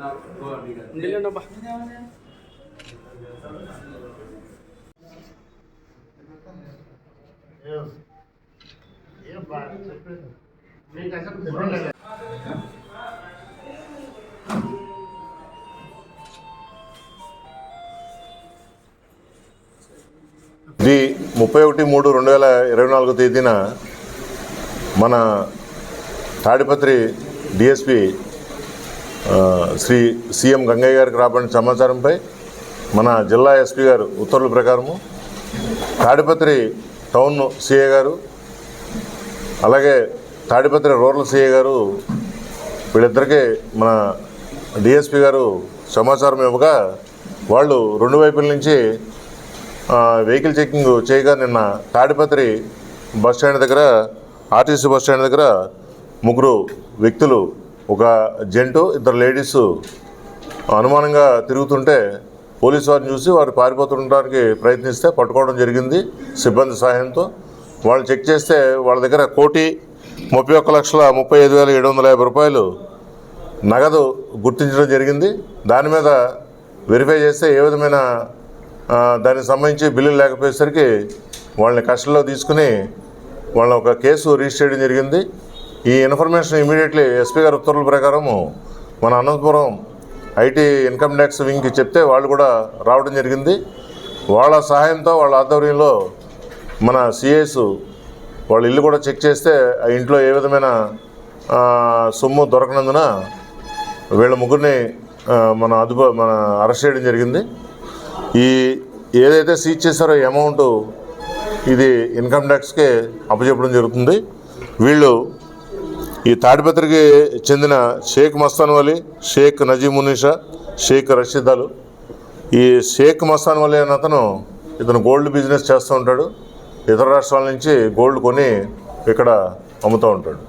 ఇది 31/3/2024 తేదీన మన తాడిపత్రి డిఎస్పి శ్రీ సీఎం గంగయ్య గారికి రాబడిన సమాచారంపై మన జిల్లా ఎస్పీ గారు ఉత్తర్వుల ప్రకారము తాడిపత్రి టౌన్ సిఐ గారు అలాగే తాడిపత్రి రూరల్ సిఐ గారు వీళ్ళిద్దరికీ మన డిఎస్పి గారు సమాచారం ఇవ్వగా వాళ్ళు రెండు వైపుల నుంచి వెహికల్ చెకింగ్ చేయగా నిన్న తాడిపత్రి బస్ స్టాండ్ దగ్గర ఆర్టీసీ బస్ స్టాండ్ దగ్గర ముగ్గురు వ్యక్తులు ఒక జెంటు ఇద్దరు లేడీసు అనుమానంగా తిరుగుతుంటే పోలీసు వారిని చూసి వారు పారిపోతుండడానికి ప్రయత్నిస్తే పట్టుకోవడం జరిగింది సిబ్బంది సహాయంతో. వాళ్ళు చెక్ చేస్తే వాళ్ళ దగ్గర 1,31,35,750 రూపాయలు నగదు గుర్తించడం జరిగింది. దాని మీద వెరిఫై చేస్తే ఏ విధమైన దానికి సంబంధించి బిల్లులు లేకపోయేసరికి వాళ్ళని కస్టడీలో తీసుకుని వాళ్ళని ఒక కేసు రిజిస్టర్ చేయడం జరిగింది. ఈ ఇన్ఫర్మేషన్ ఇమీడియట్లీ ఎస్పీ గారి ఉత్తర్వుల ప్రకారము మన అనంతపురం ఐటీ ఇన్కమ్ ట్యాక్స్ వింగ్కి చెప్తే వాళ్ళు కూడా రావడం జరిగింది. వాళ్ళ సహాయంతో వాళ్ళ ఆధ్వర్యంలో మన సిఐస్ వాళ్ళ ఇల్లు కూడా చెక్ చేస్తే ఆ ఇంట్లో ఏ విధమైన సొమ్ము దొరకనందున వీళ్ళ ముగ్గురిని మన అరెస్ట్ చేయడం జరిగింది. ఈ ఏదైతే సీజ్ చేశారో అమౌంట్ ఇది ఇన్కమ్ ట్యాక్స్కే అప్పచెప్పడం జరుగుతుంది. వీళ్ళు ఈ తాడిపత్రికి చెందిన షేక్ మస్తాన్ వలీ, షేక్ నజీమునిషా, షేక్ రషీదాలు. ఈ షేక్ మస్తాన్ వలీ అనే ఇతను గోల్డ్ బిజినెస్ చేస్తూ ఉంటాడు. ఇతర రాష్ట్రాల నుంచి గోల్డ్ కొని ఇక్కడ అమ్ముతూ ఉంటాడు.